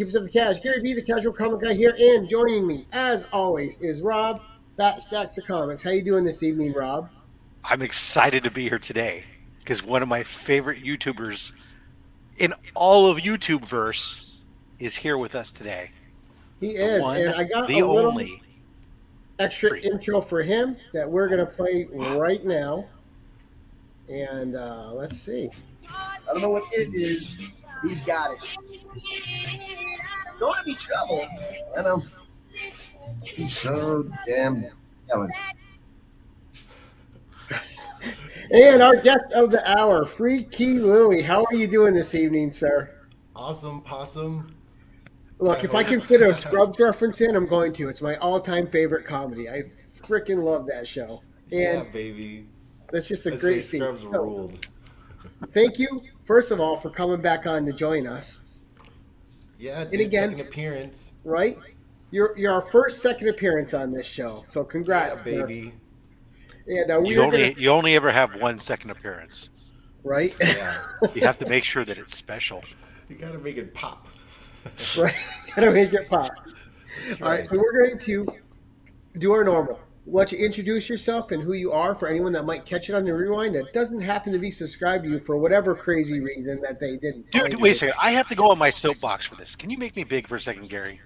Keepers of the Cash. Gary B, the casual comic guy here, and joining me, as always, is Rob, Fat Stacks of Comics. How you doing this evening, Rob? I'm excited to be here today because one of my favorite YouTubers in all of YouTube verse is here with us today. He The is, and one, I got a the little only. extra Free. intro for him that we're going to play right now. And let's see. I don't know what it is. He's got it. Don't have any trouble. I know. He's so damn talented. And our guest of the hour, Free Key Loowee. How are you doing this evening, sir? Awesome possum. Look, if I can fit a Scrubs reference in, I'm going to. It's my all-time favorite comedy. I freaking love that show. Yeah, And baby. that's just a Let's great say scene. Scrubs So, ruled. thank you, first of all, for coming back on to join us. Yeah, And dude, again, second appearance. right? You're our first second appearance on this show. So congrats, Yeah, sir. baby. And we You are only gonna you only ever have one second appearance. right, Yeah. You have to make sure that it's special. You gotta make it pop. right. Gotta make it pop. That's All right, right. so we're going to do our normal. Let you introduce yourself and who you are for anyone that might catch it on the rewind that doesn't happen to be subscribed to you for whatever crazy reason that they didn't Dude, find wait a you. second. I have to go on my soapbox for this. Can you make me big for a second, Gary?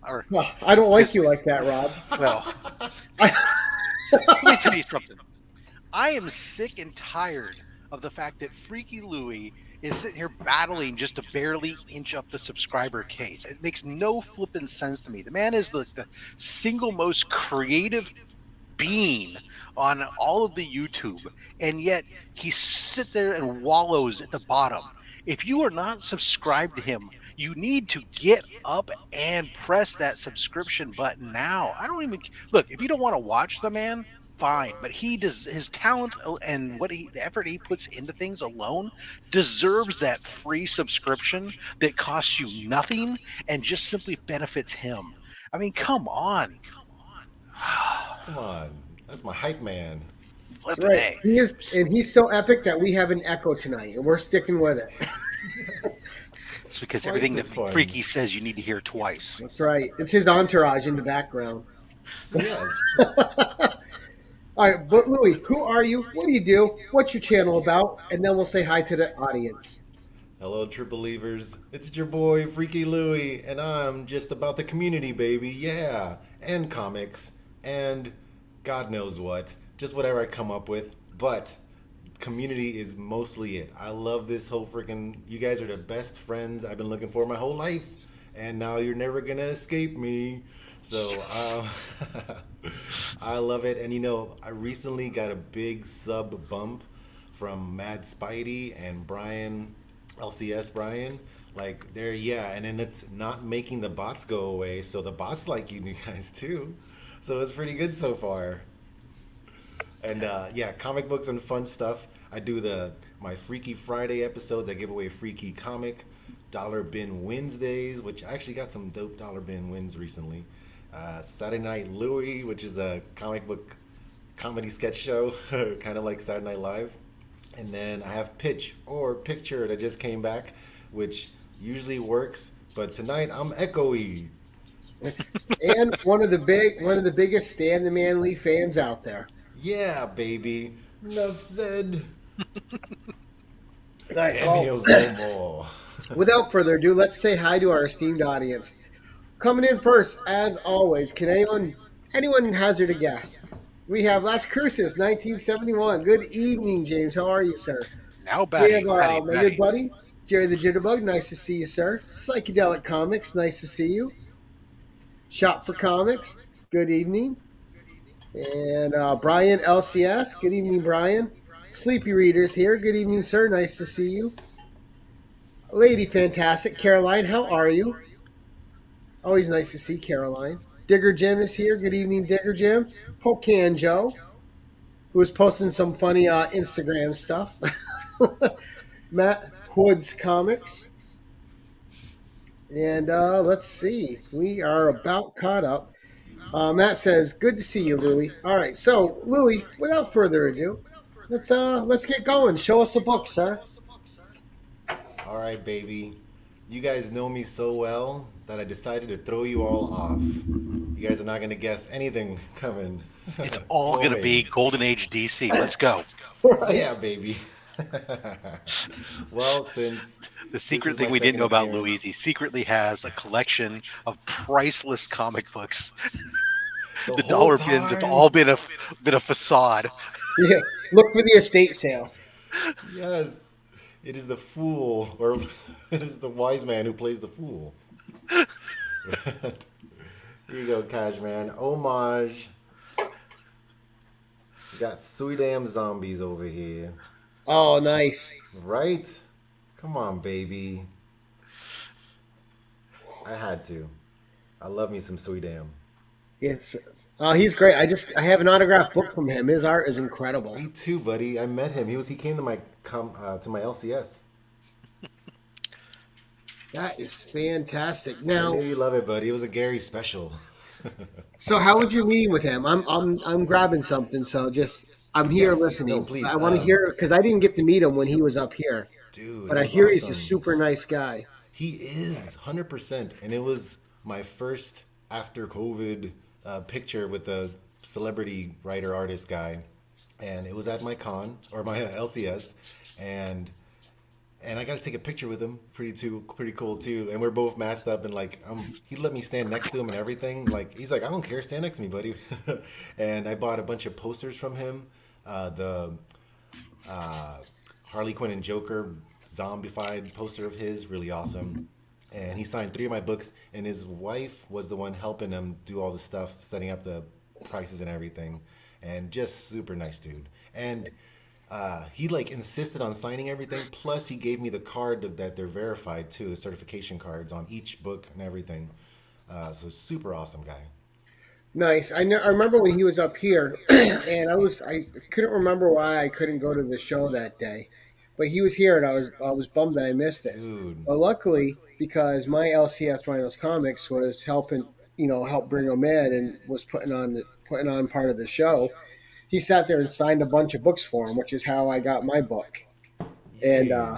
Or Well, I don't like Yes. you like that, Rob. well, let me tell you something. I am sick and tired of the fact that Freaky Louie is sitting here battling just to barely inch up the subscriber case. It makes no flipping sense to me. The man is the single most creative being on all of the YouTube, and yet he sits there and wallows at the bottom. If you are not subscribed to him, you need to get up and press that subscription button now. I don't even look if you don't want to watch the man, fine, but he does his talent and the effort he puts into things alone deserves that free subscription that costs you nothing and just simply benefits him. I mean, come on. Come on. That's my hype man. Flippin' Right. A. He is, and he's so epic that we have an echo tonight, and we're sticking with it. It's because Twice everything that is fun. Freaky says you need to hear twice. That's right. It's his entourage in the background. Yes. All right, but Louie, who are you? What do you do? What's your channel about? And then we'll say hi to the audience. Hello, true believers. It's your boy, Freaky Louie, and I'm just about the community, baby. Yeah. And comics. And God knows what. Just whatever I come up with. But community is mostly it. I love this whole freaking. You guys are the best friends I've been looking for my whole life. And now you're never going to escape me. So, I love it. And I recently got a big sub bump from Mad Spidey and Brian, LCS Brian. Like, yeah. And then it's not making the bots go away. So the bots like you guys too. So it's pretty good so far. And yeah, comic books and fun stuff. I do my Freaky Friday episodes. I give away Freaky Comic, Dollar Bin Wednesdays, which I actually got some dope Dollar Bin wins recently. Saturday Night Louie, which is a comic book comedy sketch show, kind of like Saturday Night Live. And then I have Pitch or Picture that just came back, which usually works, but tonight I'm echoey. And one of the biggest Stan the Man Lee fans out there. Yeah, baby. Enough said. Nice. Cameos no more. Without further ado, let's say hi to our esteemed audience. Coming in first, as always, can anyone hazard a guess? We have Las Cruces, 1971. Good evening, James. How are you, sir? Now, We Batty, have Batty, my Batty. good buddy, Jerry the Jitterbug. Nice to see you, sir. Psychedelic Comics. Nice to see you. Shop for Comics. Good evening. And Brian LCS. Good evening, Brian. Sleepy Readers here. Good evening, sir. Nice to see you. Lady Fantastic. Caroline, how are you? Always nice to see Caroline. Digger Jim is here. Good evening, Digger Jim. Pocan Joe, who is posting some funny Instagram stuff. Matt Hood's Comics. And let's see. We are about caught up. Matt says, "Good to see you, Louie." All right, so Louie, without further ado, let's get going. Show us a book, sir. All right, baby. You guys know me so well that I decided to throw you all off. You guys are not gonna guess anything coming. It's all Oh going to be baby, Golden Age DC. Let's go. Right. yeah baby. Well, since The this secret is thing my we didn't second know about Louis is appearance, he secretly has a collection of priceless comic books. the The whole dollar bins have time, all been a facade. Yeah. Look for the estate sale. yes, it is the fool, or it is the wise man who plays the fool. Here you go, Cash Man. Homage. We got sweet damn zombies over here. Oh, nice. Right? Come on, baby. I had to. I love me some sweet damn. It's he's great. I have an autographed book from him. His art is incredible. Me too, buddy. I met him. He came to my LCS. That is fantastic. I knew Now, you love it, buddy. It was a Gary special. so how would you meet with him? I'm grabbing something, so just I'm here Yes. No, listening. please. I want to hear because I didn't get to meet him when he was up here, Dude, but it I was hear he's a awesome. super nice guy. He is 100%, and it was my first after COVID picture with the celebrity writer artist guy, and it was at my con or my LCS, and I got to take a picture with him. Pretty cool too. And we're both masked up, and like he let me stand next to him and everything. Like he's like, I don't care, stand next to me, buddy. And I bought a bunch of posters from him. The Harley Quinn and Joker zombified poster of his, really awesome. And he signed 3 of my books, and his wife was the one helping him do all the stuff, setting up the prices and everything, and just super nice dude. And he like insisted on signing everything. Plus, he gave me the card that they're verified too, the certification cards on each book and everything. So super awesome guy. Nice. I know. I remember when he was up here, and I couldn't remember why I couldn't go to the show that day, but he was here, and I was bummed that I missed it. Dude, But luckily, because my LCS Rhinos Comics was helping, help bring him in, and was putting on part of the show. He sat there and signed a bunch of books for him, which is how I got my book. And yeah.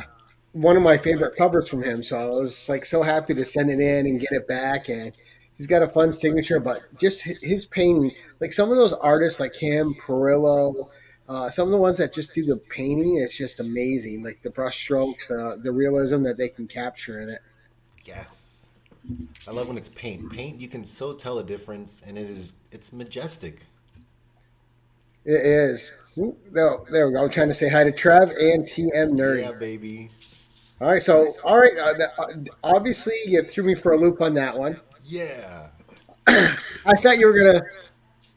one of my favorite covers from him. So I was like so happy to send it in and get it back. And he's got a fun signature, but just his painting, like some of those artists like him, Perillo, some of the ones that just do the painting, it's just amazing. Like the brush strokes, the realism that they can capture in it. Yes. I love when it's paint. Paint, you can so tell a difference, and it's majestic. It is. Ooh, there we go. I'm trying to say hi to Trev and TM Yeah, Nerdy. baby. All right. Obviously, you threw me for a loop on that one. Yeah. I thought you were gonna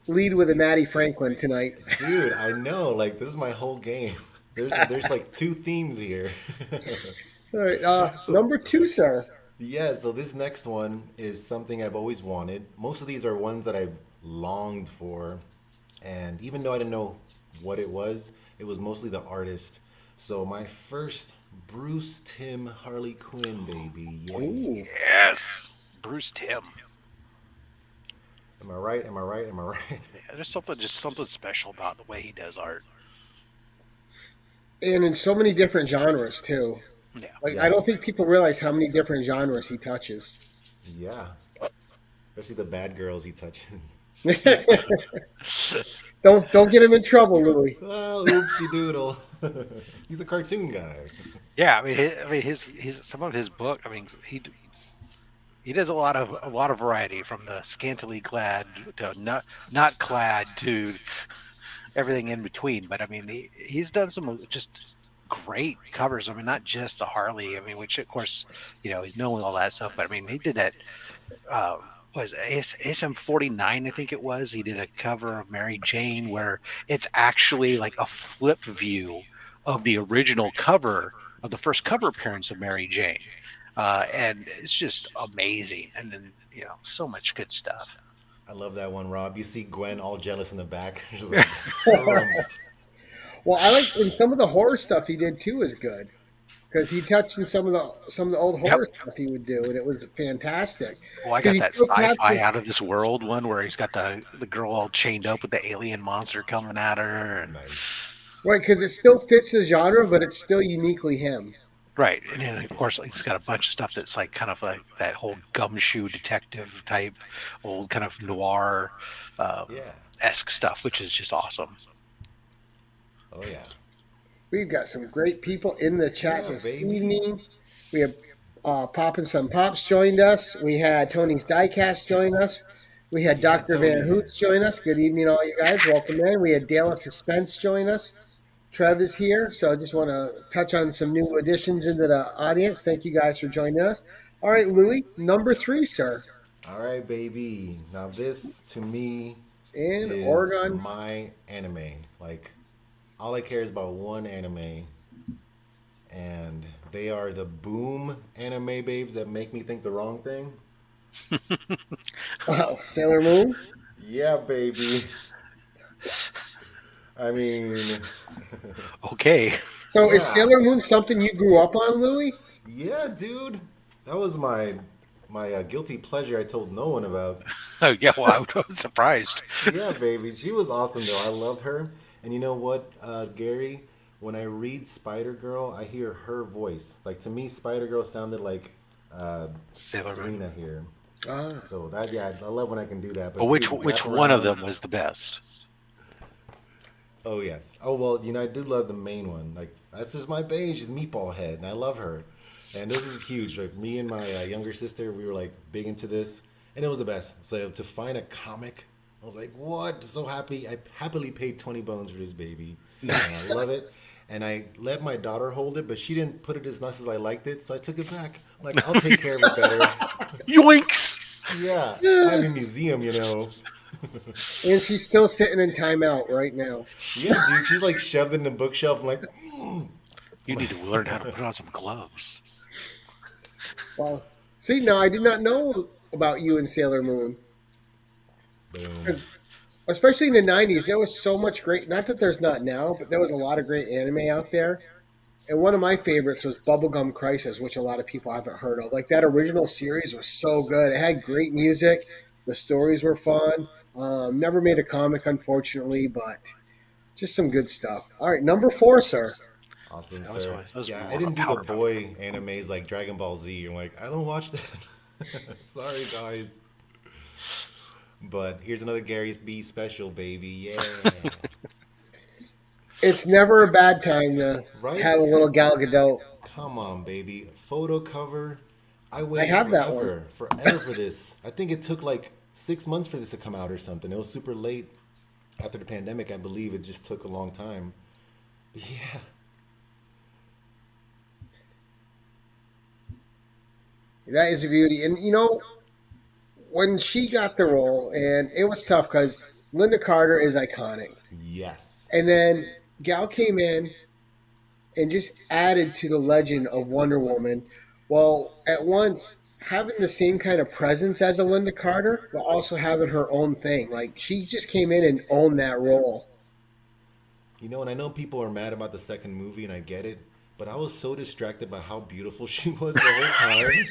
lead with a Maddie Franklin tonight. Dude, I know. Like this is my whole game. There's like 2 themes here. All right, So number two, sir. yeah, so this next one is something I've always wanted. Most of these are ones that I've longed for, and even though I didn't know what it was mostly the artist. So my first Bruce Tim Harley Quinn baby. Ooh, Yay. Yes. Bruce Tim. Am I right? Am I right? Am I right? Yeah, there's something special about the way he does art. and in so many different genres too. Yeah. Like I don't Yes. think people realize how many different genres he touches. Yeah. Especially the bad girls he touches. Don't get him in trouble, Louis. Oh, oopsie doodle. He's a cartoon guy. Yeah, his some of his book. I mean, he does a lot of variety from the scantily clad to not clad to everything in between. But I mean, he's done some just great covers. I mean, not just the Harley. I mean, which of course, he's knowing all that stuff. But I mean, he did that. Uh, was SM49? I think it was. He did a cover of Mary Jane where it's actually like a flip view of the original cover of the first cover appearance of Mary Jane, and it's just amazing. And then so much good stuff. I love that one, Rob. You see Gwen all jealous in the back. She's like, "Harumph." Well, I like and some of the horror stuff he did too is good because he touched in some of the old Yep. horror stuff he would do, and it was fantastic. Well, I Because got he that still sci-fi captures out of this world one where he's got the girl all chained up with the alien monster coming at her, and Nice. right because it still fits the genre, but it's still uniquely him. Right, and then of course like, it's got a bunch of stuff that's like kind of like that whole gumshoe detective type, old kind of noir Yeah. esque stuff, which is just awesome. Oh yeah. We've got some great people in the chat Yeah, this baby. evening. We have Poppin' Some Pops joined us. We had Tony's Diecast join us. We had Yeah, Dr. Van Tony. Hoots join us. Good evening, all you guys. Welcome in. We had Dale of Suspense join us. Trev is here. So I just want to touch on some new additions into the audience. Thank you guys for joining us. All right, Louie, number 3, sir. All right, baby. Now this to me In is Oregon. my anime. Like all I care is about one anime, and they are the boom anime babes that make me think the wrong thing. Wow, Sailor Moon. Yeah, baby. I mean, Okay. So is yeah, Sailor Moon something you grew up on, Louie? yeah, dude. That was my guilty pleasure. I told no one about. Oh yeah, well I was surprised. Yeah, baby. She was awesome though. I love her. And you know what, Gary? When I read Spider Girl, I hear her voice. Like to me, Spider Girl sounded like Sailor Moon. Serena here. Ah. So that yeah, I love when I can do that. But But which dude, which wrap one of around. them was the best? Oh yes. Oh well, I do love the main one. Like that's just my beige. She's Meatball Head, and I love her. And this is huge. Like me and my younger sister, we were like big into this, and it was the best. So to find a comic, I was like, what? So happy. I happily paid 20 bones for this baby, and I love it. And I let my daughter hold it, but she didn't put it as nice as I liked it, so I took it back. I'm like, I'll take care of it better. Yoinks! Yeah, I have a museum, you know. And she's still sitting in timeout right now. Yeah, dude, she's like shoved in the bookshelf. I'm like, You need to learn how to put on some gloves. Well, see, now I did not know about you and Sailor Moon. boom. Because especially in the 90s, there was so much great, not that there's not now, but there was a lot of great anime out there. And one of my favorites was Bubblegum Crisis, which a lot of people haven't heard of. Like that original series was so good. It had great music. The stories were fun. Never made a comic, unfortunately, but just some good stuff. All right, number 4, sir. Awesome, That was, sir. that was Yeah, more I of a didn't do the power boy animes like Dragon Ball Z. I'm like, I don't watch that. Sorry, guys. But here's another Gary's B special, baby. Yeah. It's never a bad time to have a Right? little Gal Gadot. Come on, baby. Photo cover. I I waited have that one. forever for this. I think it took like 6 months for this to come out or something. It was super late after the pandemic. I believe it just took a long time. Yeah. That is a beauty. And you know, when she got the role, and it was tough because Linda Carter is iconic. Yes. And then Gal came in and just added to the legend of Wonder Woman, while at once having the same kind of presence as a Linda Carter, but also having her own thing. Like she just came in and owned that role. You know, and I know people are mad about the second movie, and I get it, but I was so distracted by how beautiful she was the whole time.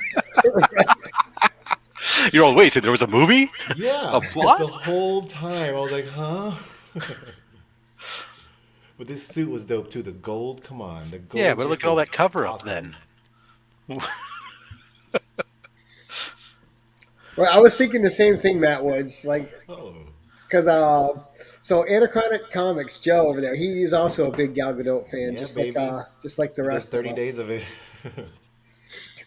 You're all, wait, so there was a movie? A Yeah, plot? the whole time. I was like, huh? But this suit was dope too. The gold, come on, the Yeah, gold. but look This at all was that cover up awesome. then. Well, I was thinking the same thing, Matt Woods. Like, Oh, because so Anachronic Comics, Joe over there, he is also a big Gal Gadot fan, yeah, baby. just like the He does rest of 30 us. days of it.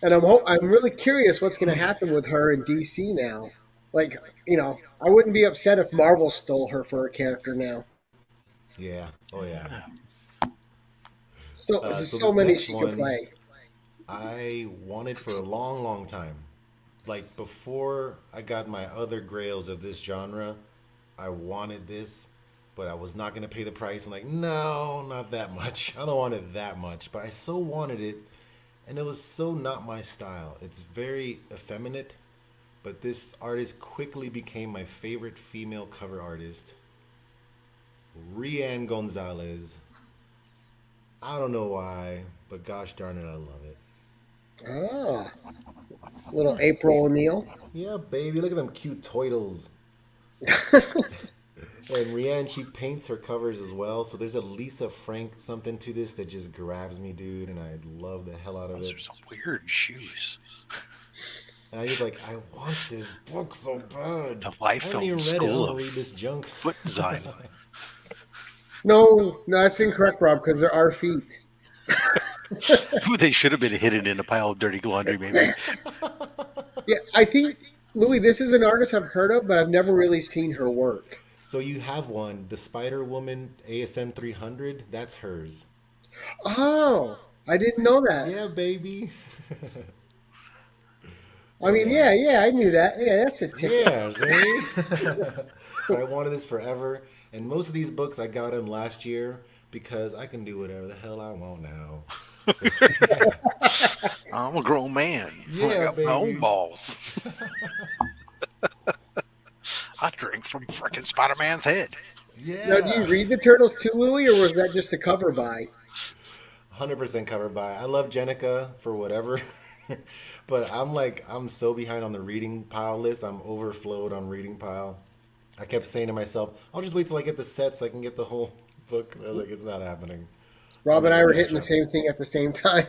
And I'm really curious what's going to happen with her in DC now. Like, I wouldn't be upset if Marvel stole her for a character now. Yeah. Oh yeah. So there's So so this many next she could one, play. I wanted for a long, long time. Like before I got my other grails of this genre, I wanted this, but I was not gonna pay the price. I'm like, no, not that much. I don't want it that much. But I so wanted it, and it was so not my style. It's very effeminate, but this artist quickly became my favorite female cover artist, Rianne Gonzalez. I don't know why, but gosh darn it, I love it. Ah, little April O'Neil. Yeah, baby, look at them cute toidles. And Rianne, she paints her covers as well. So there's a Lisa Frank something to this that just grabs me, dude, and I love the hell out of Those it. are some weird shoes. And I just like, I want this book so bad. The I haven't Liefeld even read it. I'm School gonna of read this junk. Foot Design. No, no, that's incorrect, Rob, because there are feet. They should have been hidden in a pile of dirty laundry, maybe. Yeah, I think Louis, this is an artist I've heard of, but I've never really seen her work. So you have one, the Spider Woman ASM 300. That's hers. Oh, I didn't know that. Yeah, baby. I mean, Yeah. yeah, I knew that. Yeah, that's a ticket. Yeah, see? But I wanted this forever. And most of these books I got them last year because I can do whatever the hell I want now. So, I'm a grown man. I yeah, got my own baby. balls. I drink from frickin' Spider Man's head. Now, do you Yeah. read the Turtles too, Louis, or was that just a cover by? 100% covered by. I love Jenica for whatever. But I'm like, I'm so behind on the reading pile list. I'm overflowed on reading pile. I kept saying to myself, I'll just wait till I get the set so I can get the whole book. I was like, it's not happening. I'm Rob and gonna I were be in hitting the trouble. same thing at the same time.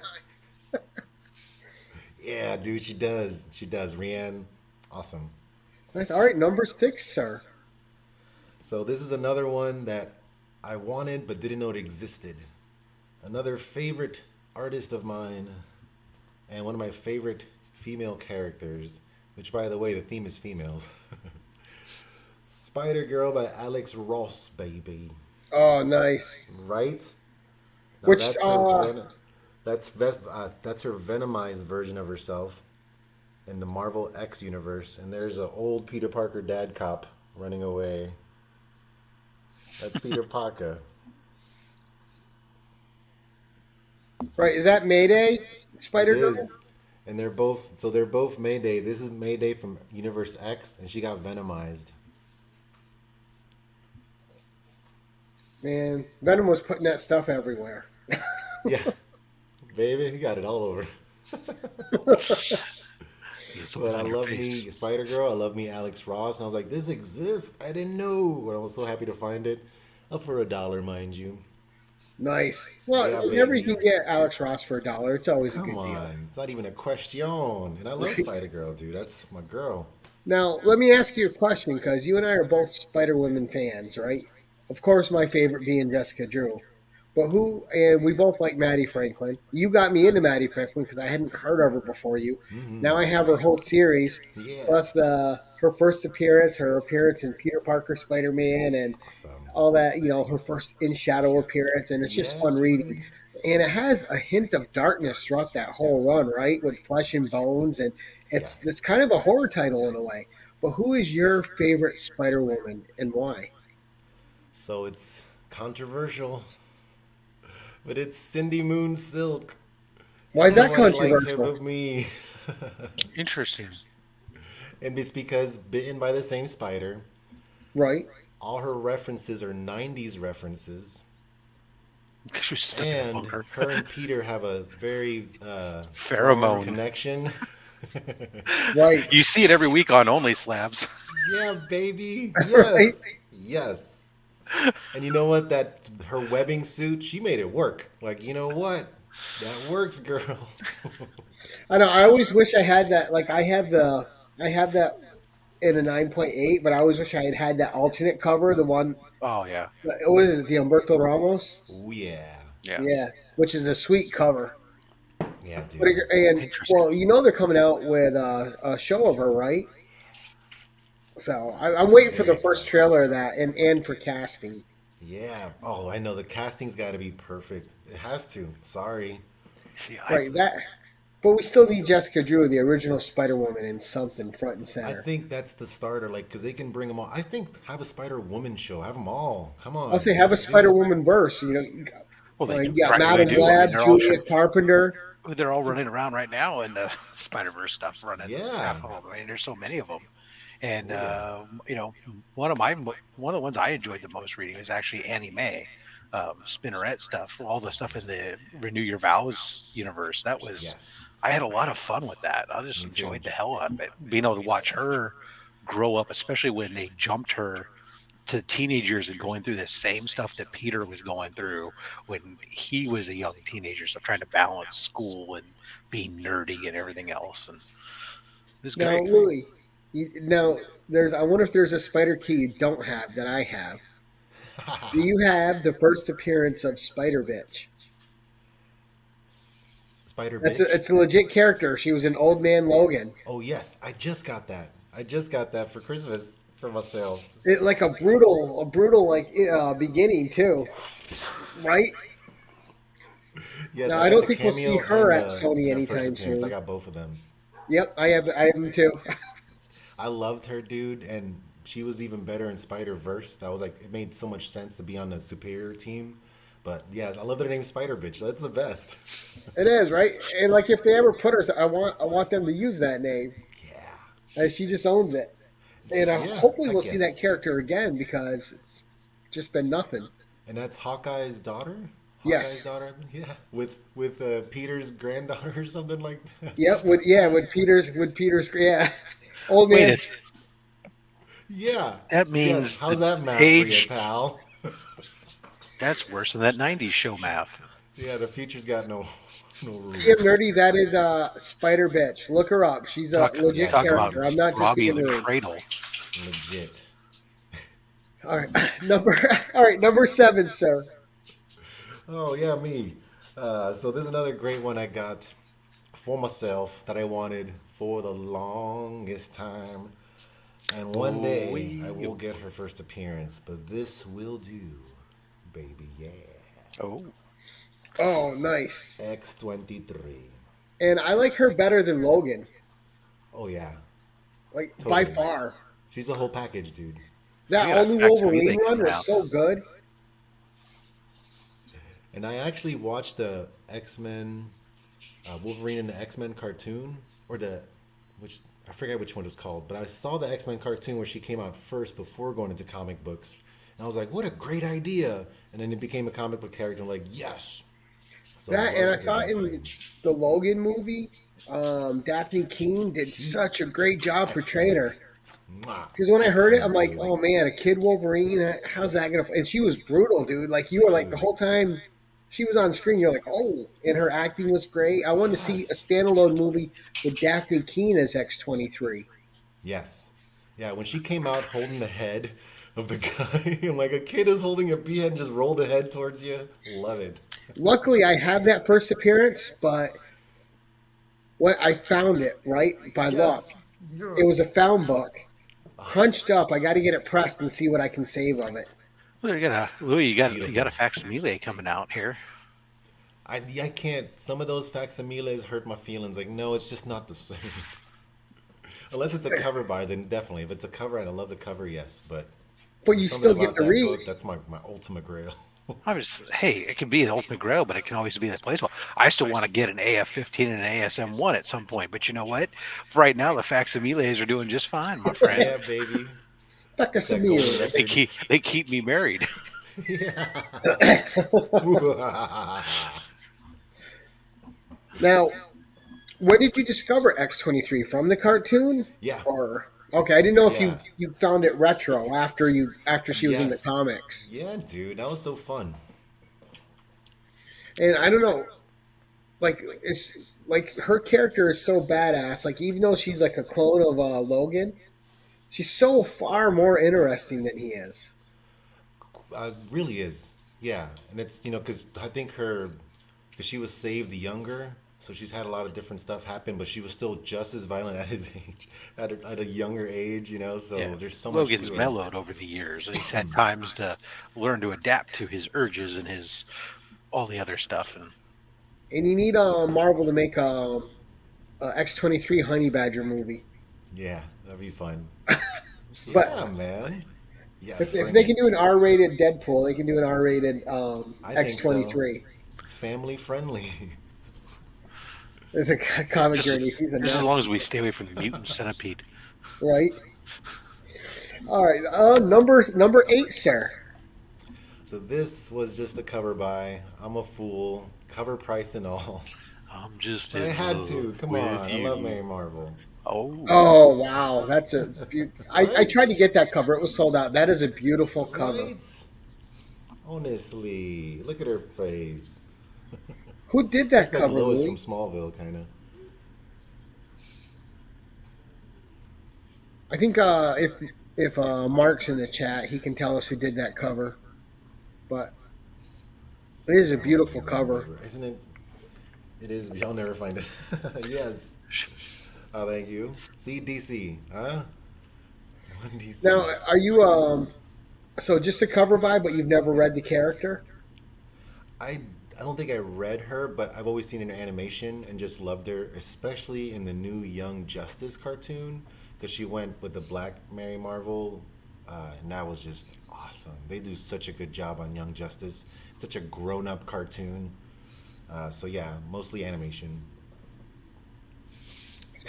Yeah, dude, she does. She does. Rianne, awesome. Nice. All right, number 6, sir. So this is another one that I wanted but didn't know it existed. Another favorite artist of mine and one of my favorite female characters, which by the way, the theme is females. Spider Girl by Alex Ross, baby. Oh, nice. Right? Now Which, that's her that's her venomized version of herself in the Marvel X universe, and there's an old Peter Parker dad cop running away. That's Peter Parker. right, is that Mayday, It Spider Girl? is. And they're both Mayday. This is Mayday from Universe X, and she got venomized. Man, Venom was putting that stuff everywhere. Yeah, baby, you got it all over. There's But something I on your love face. me Spider Girl. I love me Alex Ross. And I was like, this exists. I didn't know. But I was so happy to find it. Up for $1, mind you. Nice. Well, Yeah, whenever you baby. can get Alex Ross for $1, it's always a Come good deal. on. It's not even a question. And I love Spider Girl, dude. That's my girl. Now, let me ask you a question because you and I are both Spider Woman fans, right? Of course, my favorite being Jessica Drew. But who, and we both like Maddie Franklin. You got me into Maddie Franklin because I hadn't heard of her before you. Hmm. Now I have her whole series, Yeah. plus her first appearance, her appearance in Peter Parker Spider Man, and Awesome. all that, her first in shadow appearance. And it's just Yeah, fun reading. dude. And it has a hint of darkness throughout that whole run, right? With flesh and bones. And it's Yes. kind of a horror title in a way. But who is your favorite Spider Woman and why? So it's controversial, but it's Cindy Moon Silk. Why is that Nobody likes her controversial? but me. Interesting. And it's because bitten by the same spider. Right? All her references are 90s references. She's stuck in a And bunker. her and Peter have a very strong Pheromone. connection. Right. You see it every week on Only Slabs. Yeah, baby. Right? Yes. Yes. And you know what? That her webbing suit, she made it work. Like, you know what? That works, girl. I know. I always wish I had that. Like I have that in a 9.8, but I always wish I had had that alternate cover, the one. Oh yeah, What is it? The Humberto Ramos. Oh yeah. yeah. Yeah, which is a sweet cover. Yeah, But dude. and Interesting. well, they're coming out with a show of her, right? So I'm waiting for Very the first excited. trailer of that, and for casting. Yeah. Oh, I know the casting's got to be perfect. It has to. Sorry. See, Right. That. But we still need Jessica Drew, the original Spider Woman, in something front and I center. think that's the starter, like, because they can bring them all. I think have a Spider Woman show. Have them all. Come I'll on. say have a Let's Spider do. Woman verse. well, they do. You got Practically Madam do. I mean, Web, Julia Carpenter. they're all running around right now in the Spider Verse stuff. Running Yeah. half of them. I mean, there's so many of them. And Oh, one of the ones I enjoyed the most reading is actually Annie Mae, Spinneret stuff. All the stuff in the Renew Your Vows universe. That yeah. was Yes. I had a lot of fun with that. I just Me too. enjoyed the hell out of it. Being able to watch her grow up, especially when they jumped her to teenage years and going through the same stuff that Peter was going through when he was a young teenager. So trying to balance school and being nerdy and everything else, and it was Now, great. Louis, now there's. I wonder if there's a Spider Key you don't have that I have. Do you have the first appearance of Spider Bitch? Spider That's bitch. it's a legit character. She was an old man Logan. Oh yes, I just got that. I just got that for Christmas for myself. It, like a brutal like beginning too, right? Yes, Now I I got don't the think we'll see cameo her and at Sony the first anytime appearance. I soon. got both of them. Yep, I have them too. I loved her, dude, and she was even better in Spider Verse. That was like it made so much sense to be on the superior team. But yeah, I love their name Spider Bitch. That's the best. It is right, and like if they ever put her, I want them to use that name. Yeah, She just owns it, and yeah, hopefully I we'll see that guess. character again because it's just been nothing. And that's Hawkeye's daughter. Hawkeye's Yes. daughter, yeah, with Peter's granddaughter or something like that. Yep. Would Peter's yeah. Old Wait man. a Yeah, That yes. means How's the that math for you, age. pal? That's worse than that '90s show math. Yeah, the future's got no Damn rules. nerdy. That is Spider Bitch. Look her up. She's a Talk legit Yeah, talk Spider about character. I'm Bitch, not just Robbie being in the rude. Cradle. legit. All right, number. All right, number 7, sir. Oh yeah, me. So there's another great one I got for myself that I wanted for the longest time. And one Oh, day I will get her first appearance, but this will do, baby. Yeah. oh, Oh, nice. X-23. And I like her better than Logan, Oh yeah, like by totally. far. She's the whole package, dude. That we got all a new facsimile Wolverine run coming was out. so good. And I actually watched the X-Men, Wolverine and the X-Men cartoon, or which I forget which one it was called, but I saw the X-Men cartoon where she came out first before going into comic books, and I was like, what a great idea! And then it became a comic book character. I'm like, yes. So I That and I love her thought back in then. the Logan movie, Daphne Keene did such a great job portraying Excellent. her. Mwah. Because when I heard it, I'm Excellent, like, dude. oh man, a kid Wolverine, how's that gonna? And she was brutal, dude. Like you were like the Dude. whole time she was on screen, you're like, oh, and her acting was great. I wanted to see a Yes. standalone movie with Daphne Keene as X-23. Yes. Yeah, when she came out holding the head of the guy, I'm like, a kid is holding a behead and just rolled a head towards you. Love it. Luckily, I had that first appearance, but when I found it right by luck, Yes. it was a found book, hunched up. I got to get it pressed and see what I can save of it. Well, Louis, you got Beautiful. a facsimile coming out here. I can't. Some of those facsimiles hurt my feelings. Like, no, it's just not the same. Unless it's a cover by, then definitely. If it's a cover and I love the cover, yes. But But there's you something still get about to that read. book. That's my ultimate grail. Hey, it can be the ultimate grail, but it can always be the place. Well, I still want to get an AF-15 and an ASM-1 at some point, but you know what? For right now, the facsimiles are doing just fine, my friend. Yeah, baby. Fuck a That golden Samir. They record. keep me married. Now, when did you discover X-23 from the cartoon? Yeah. Or okay, I didn't know if Yeah. you found it retro after she was in the Yes. comics. Yeah, dude. That was so fun. And I don't know, like it's like her character is so badass. Like even though she's like a clone of Logan, she's so far more interesting than he is. Really is. Yeah. And it's, because I think because she was saved younger, so she's had a lot of different stuff happen, but she was still just as violent at his age, at a younger age. So Yeah. there's so much Logan's to her. mellowed over the years, and he's had times to learn to adapt to his urges and his all the other stuff. And And you need Marvel to make a X-23 Honey Badger movie. Yeah, that'd be fun. But Yeah, man. Yes, if bring they it. can do an R-rated Deadpool, they can do an R-rated I think so. X-23. It's family friendly. It's a comic just, journey. He's a just as nasty, long as we stay away from the mutant centipede. right? All right, number 8, sir. So this was just a cover by. I'm a fool. Cover price and all. I'm just But I in had love to. Come with on. I love you. Mary Marvel. Oh, Oh wow, that's I tried to Right? get that cover. It was sold out. That is a beautiful cover. Right? Honestly, look at her face. Who did Looks that like cover, Lois from Louis? Smallville, kind of. I think if Mark's in the chat, he can tell us who did that cover. But it is a I don't beautiful cover. remember. Isn't it? It is. I'll never find it. Yes. Oh, thank you. See, DC, huh? One Now, DC. are you so just a cover by, but you've never read the character? I I don't think I read her, but I've always seen her in animation and just loved her, especially in the new Young Justice cartoon, because she went with the Black Mary Marvel, and that was just awesome. They do such a good job on Young Justice. It's such a grown-up cartoon. So yeah, mostly animation.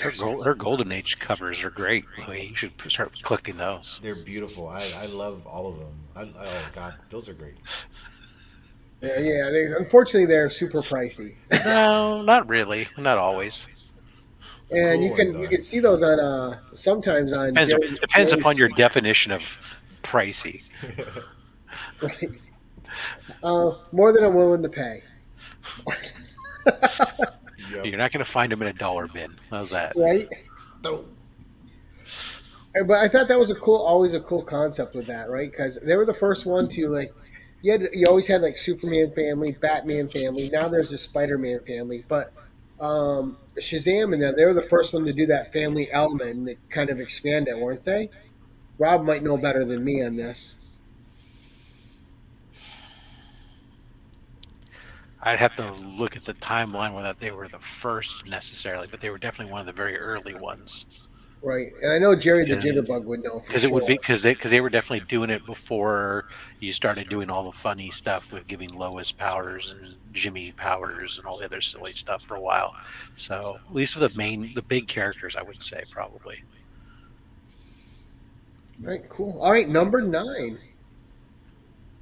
her golden age covers are great. Louis. You should start collecting those. They're beautiful. I love all of them. Oh God, those are great. Yeah, yeah. Unfortunately, they're super pricey, No, not really. Not always. The and cool you ones can are. see those on sometimes on Depends Jerry's upon your definition of pricey. right. More than I'm willing to pay. Yep. You're not going to find them in a dollar bin. How's that? Right. No. But I thought that was always a cool concept with that, right? Because they were the first one to like, you always had like Superman family, Batman family. Now there's a Spider-Man family, but Shazam and them, they were the first one to do that family element and they kind of expand it, weren't they? Rob might know better than me on this. I'd have to look at the timeline whether they were the first necessarily, but they were definitely one of the very early ones. Right, and I know Jerry the Yeah. Jitterbug would know for Because it would be sure. because they were definitely doing it before you started doing all the funny stuff with giving Lois powers and Jimmy powers and all the other silly stuff for a while. So at least for the big characters, I would say probably. Right, cool. All right, number 9.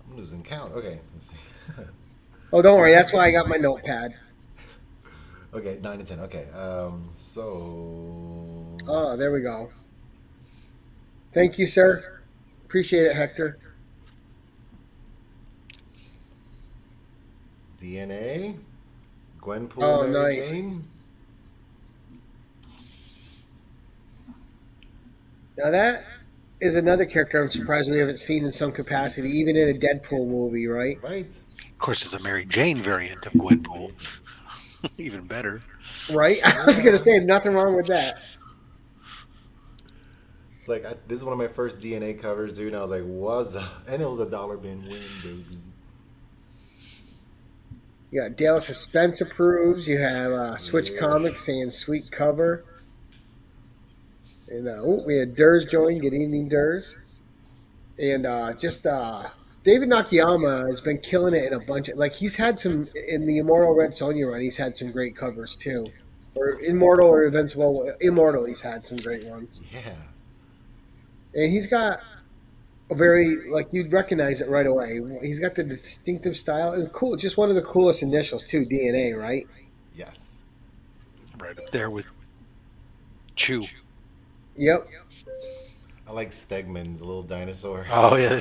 I'm losing count. Okay. Let's see. Oh, don't worry, that's why I got my notepad. Okay, 9 and 10. Okay. So Oh, there we go. Thank you, sir. Appreciate it, Hector. DNA, Gwenpool, Oh, Mary nice. Jane. Now that is another character I'm surprised we haven't seen in some capacity, even in a Deadpool movie, right? Right. Of course, there's a Mary Jane variant of Gwenpool, even better. Right? I was gonna say nothing wrong with that. It's like this is one of my first DNA covers, dude. And I was like, "Was?" And it was a dollar bin win, baby. You got Dale Suspense approves. You have Switch Yeah. Comics saying sweet cover. And we had Durs join. Good evening, Durs. And just David Nakayama has been killing it in a bunch of like he's had some in the Immortal Red Sonja run. He's had some great covers too, or Immortal or Invincible. Immortal, he's had some great ones, Yeah. and he's got a very like you'd recognize it right away. He's got the distinctive style and cool. Just one of the coolest initials too. DNA, right? Yes. Right up there with Chew. Yep. I like Stegman's little dinosaur. Oh yeah,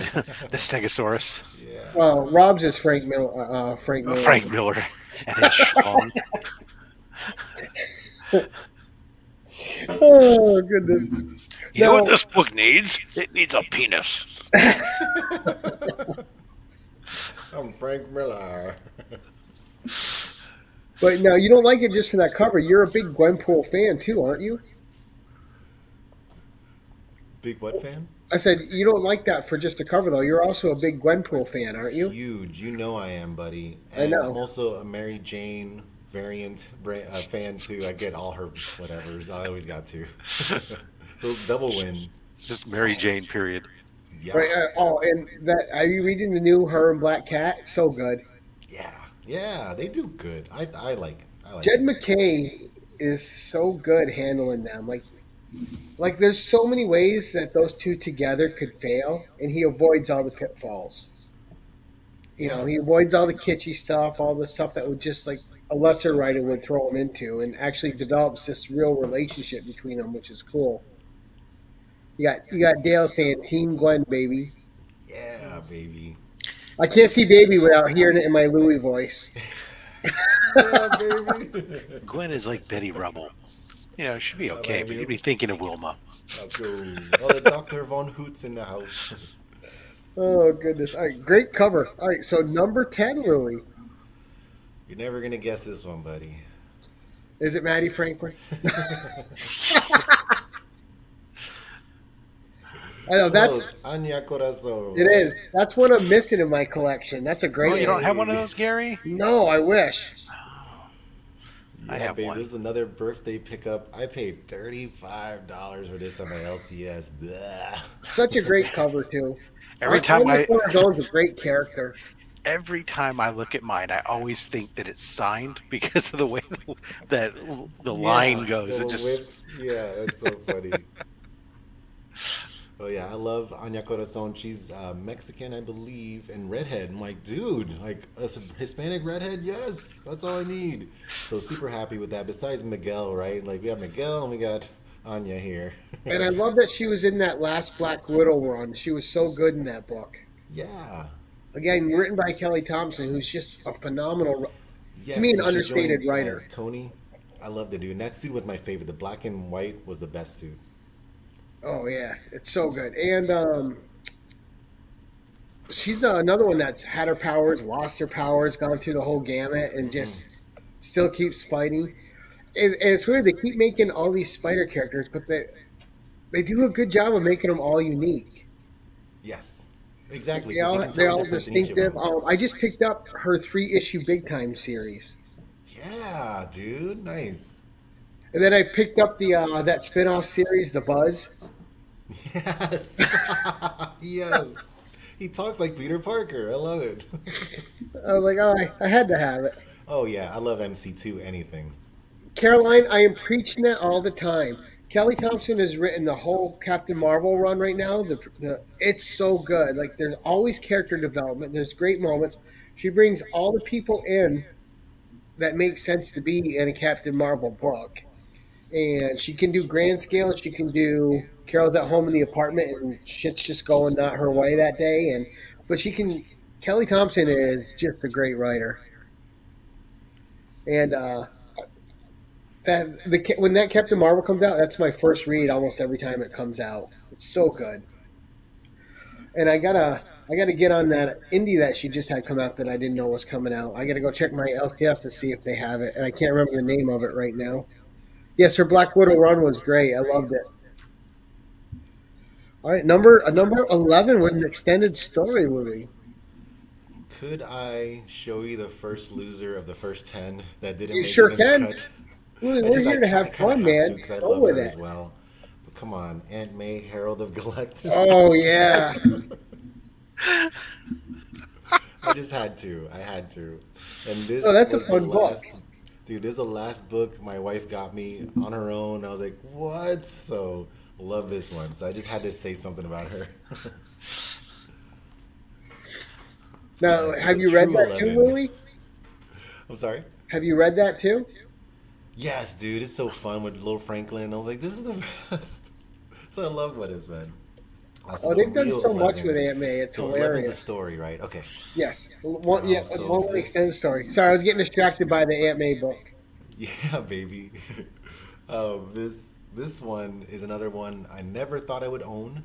the Stegosaurus. Yeah. Well, Rob's is Frank Miller. Frank Miller. Frank Miller and his schlong. Oh goodness. You know what No. this book needs? It needs a penis. I'm Frank Miller. But now you don't like it just for that cover. You're a big Gwenpool fan too, aren't you? Big what fan? I said you don't like that for just a cover though. You're also a big Gwenpool fan, aren't you? Huge. You know I am, buddy. I And know. I'm also a Mary Jane variant fan too. I get all her whatevers. I always got to. So it's double win. Just Mary Jane, period. Yeah. Right. And that are you reading the new Her and Black Cat? So good. Yeah. Yeah. They do good. I like. I like Jed it. McKay is so good handling them. Like there's so many ways that those two together could fail, and he avoids all the pitfalls. You know, he avoids all the kitschy stuff, all the stuff that would just like a lesser writer would throw them into, and actually develops this real relationship between them, which is cool. You got Dale saying Team Gwen, baby. Yeah, baby. I can't see baby without hearing it in my Louis voice. Yeah, baby. Gwen is like Betty Rubble. It should be I okay, love but you'd you. be thinking of Wilma. Let's go. Oh, the Dr. Von Hoots in the house. Oh goodness! All right, great cover. All right, so number 10, Louis. You're never gonna guess this one, buddy. Is it Maddie Franklin? I know Close. that's Anya Corazon. it is. That's what I'm missing in my collection. That's a Oh, great you don't one. have one of those, Gary? No, I wish. I Yeah, have babe, one. this is another birthday pickup. I paid $35 for this on my LCS. Blah. Such a great cover too. Every time Anya I Corazon's a great character. every time I look at mine, I always think that it's signed because of the way that the line goes. It little just whips. Yeah, it's so funny. Oh yeah, I love Anya Corazon. She's Mexican, I believe, and redhead. I'm like, dude, like a Hispanic redhead. Yes, that's all I need. So super happy with that. Besides Miguel, right? Like we have Miguel and we got Anya here. And I love that she was in that last Black Widow run. She was so good in that book. Yeah. Again, written by Kelly Thompson, who's just a phenomenal, Yes, to me, an and she understated joined, writer. Tony, I love the dude. And that suit was my favorite. The black and white was the best suit. Oh yeah, it's so good. And she's another one that's had her powers, lost her powers, gone through the whole gamut, and just still keeps fighting. And it's weird. They keep making all these spider characters, but they do a good job of making them all unique. Yes, exactly. They 'Cause you all can they're tell all the difference in each of distinctive. them. I just picked up her 3-issue Big Time series, Yeah, dude, nice. and then I picked up the that spin-off series, The Buzz. Yes, yes. He talks like Peter Parker. I love it. I was like, oh, I had to have it. Oh yeah, I love MC2. Anything. Caroline, I am preaching that all the time. Kelly Thompson has written the whole Captain Marvel run right now. It's so good. Like there's always character development. There's great moments. She brings all the people in that make sense to be in a Captain Marvel book, and she can do grand scale. She can do Carol's at home in the apartment and shit's just going not her way that day. But she can. Kelly Thompson is just a great writer, and when that Captain Marvel comes out, that's my first read almost every time it comes out. It's so good. And I gotta get on that indie that she just had come out that I didn't know was coming out. I gotta go check my LCS to see if they have it, and I can't remember the name of it right now. Yes, her Black Widow run was great. I loved it. All right, number 11 with an extended story, Louis. Could I show you the first loser of the first 10 that didn't You make sure it in can. the cut? Louis, I we're just here to I have kind of fun, have to man. because I Go love with her it. as well. But come on, Aunt May, Herald of Galactus. Oh yeah. I just had to. I had to. And this Oh, that's a was the fun book. last. Dude, this is the last book my wife got me on her own. I was like, what? So, love this one. So, I just had to say something about her. Now, Yeah, have the you read true that too, 11. Louis? I'm sorry? Have you read that too? Yes, dude. It's so fun with Little Franklin. I was like, this is the best. So, I love what it's been. Oh, they've done so much with Aunt May. It's So, 11's a hilarious. story, right? Okay. Yes. One, yeah, So one with an this- extended story. Sorry, I was getting distracted by the Aunt May book. Yeah, baby. This one is another one I never thought I would own.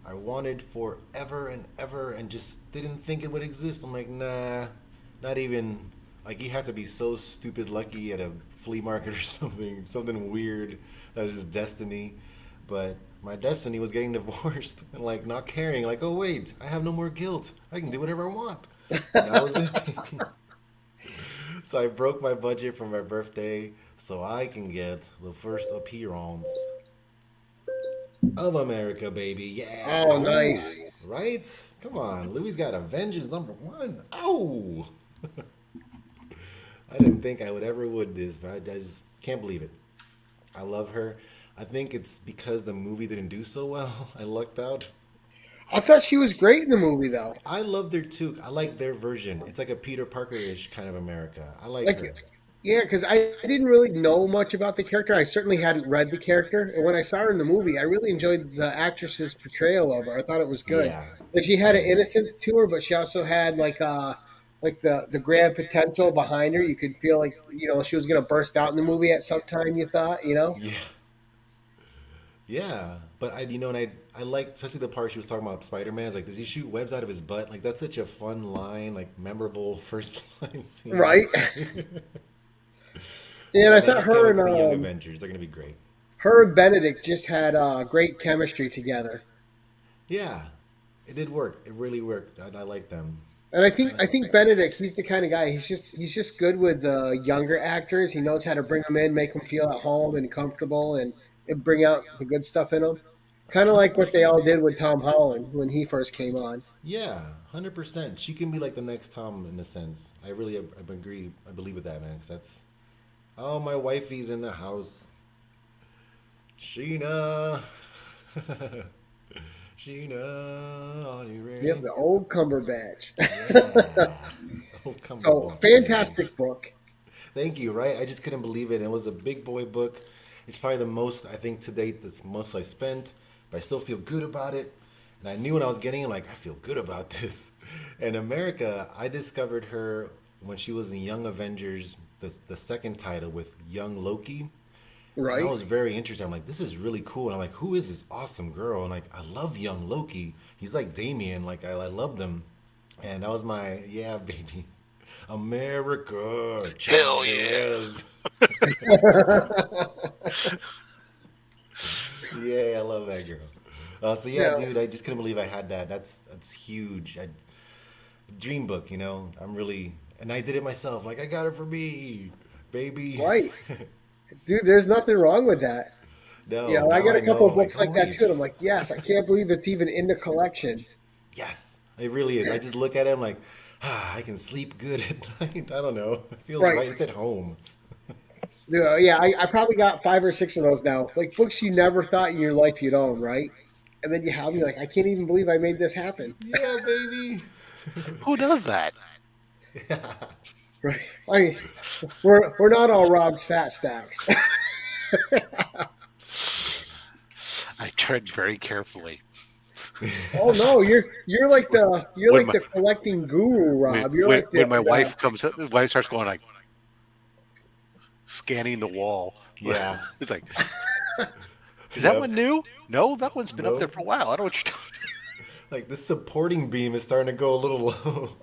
I wanted forever and ever, and just didn't think it would exist. I'm like, nah, not even. Like you have to be so stupid lucky at a flea market or something weird. That was just destiny. But my destiny was getting divorced and like not caring. Like, oh wait, I have no more guilt. I can do whatever I want. And that was it. So I broke my budget for my birthday so I can get the first appearance of America, baby. Yeah. Oh, nice. Right? Come on. Louis got Avengers #1. Oh! I didn't think I would ever would this, but I just can't believe it. I love her. I think it's because the movie didn't do so well. I lucked out. I thought she was great in the movie, though. I loved her too. I like their version. It's like a Peter Parker-ish kind of America. I like Like, her. Yeah, because I didn't really know much about the character. I certainly hadn't read the character, and when I saw her in the movie, I really enjoyed the actress's portrayal of her. I thought it was good. Yeah, Like she had an same. innocence to her, but she also had like the grand potential behind her. You could feel like she was gonna burst out in the movie at some time. You thought, Yeah, yeah. But and I like especially the part she was talking about Spider Man. Like, does he shoot webs out of his butt? Like, that's such a fun line, like memorable first line scene. right? And Yeah, I and I thought just can't wait to see Young Avengers. They're gonna be great. her and Benedict just had great chemistry together. Yeah, it did work. It really worked. I like them. And I think Benedict, he's the kind of guy. He's just good with younger actors. He knows how to bring them in, make them feel at home and comfortable, and bring out the good stuff in them. Kind of like what they 100%. all did with Tom Holland when he first came on. Yeah, 100%. She can be like the next Tom in a sense. I agree. I believe with that, man. Cause that's oh, my wifey's in the house. Sheena. Sheena, are you Yep, ready? the old Cumberbatch. Yeah. Oh, So Cumberbatch, baby. fantastic book. Thank you, right? I just couldn't believe it. It was a big boy book. It's probably the most, I think, to date, that's most I spent, but I still feel good about it. And I knew when I was getting it, like, I feel good about this. And America, I discovered her when she was in Young Avengers, the second title with Young Loki. And I Right? was very interested. I'm like, this is really cool. And I'm like, who is this awesome girl? And like, I love young Loki. He's like Damien. Like, I love them. And that was my, yeah, baby. America, Hell yeah. Chavez. Yeah, I love that girl. So yeah, Now, dude, I just couldn't believe I had that. That's huge. Dream book, I'm really, and I did it myself. Like I got it for me, baby. right, dude. There's nothing wrong with that. No, I now got I a couple know. of Like, books go like that read. too, and I'm like, yes, I can't believe it's even in the collection. Yes, it really is. I just look at it, I'm like, I can sleep good at night. I don't know. It feels Right. right. It's at home. Yeah, I probably got five or six of those now. Like books you never thought in your life you'd own, right? And then you have them, you're like, I can't even believe I made this happen. Yeah, baby. Who does that? Right. I mean, we're not all Rob's fat stacks. I tread very carefully. Oh no, you're When like my the collecting guru, Rob. You're like when my wife comes up, my wife starts going like scanning the wall. Yeah. It's like, is that Yep. one new? No, that one's been up there Nope. for a while. I don't know what you're talking. Like this supporting beam is starting to go a little low.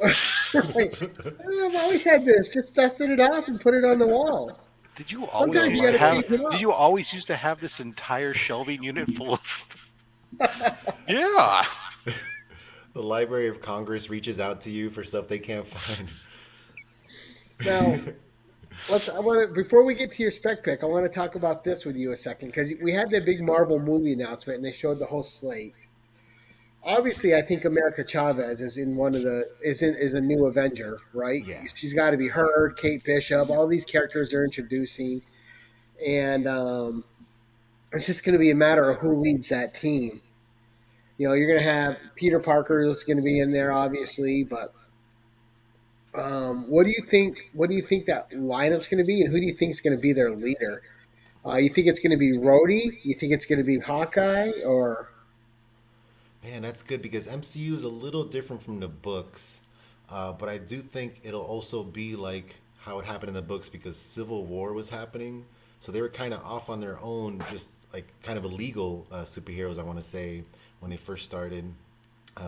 right. I've always had this. Just dusted it off and put it on the wall. Did you always Sometimes Yo, you used got to to have? my change it Did up. you always used to have this entire shelving unit full of? Yeah. the Library of Congress reaches out to you for stuff they can't find. Now, I want to before we get to your spec pick, I want to talk about this with you a second because we had that big Marvel movie announcement and they showed the whole slate. Obviously, I think America Chavez is in one of the is a new Avenger, right? Yeah. She's got to be heard. Kate Bishop, all these characters they're introducing, and it's just going to be a matter of who leads that team. You're going to have Peter Parker is going to be in there, obviously, but what do you think? What do you think that lineup's going to be, and who do you think is going to be their leader? You think it's going to be Rhodey? You think it's going to be Hawkeye, or Man, that's good because MCU is a little different from the books. But I do think it'll also be like how it happened in the books because Civil War was happening. So they were kind of off on their own, just like kind of illegal superheroes, I want to say, when they first started.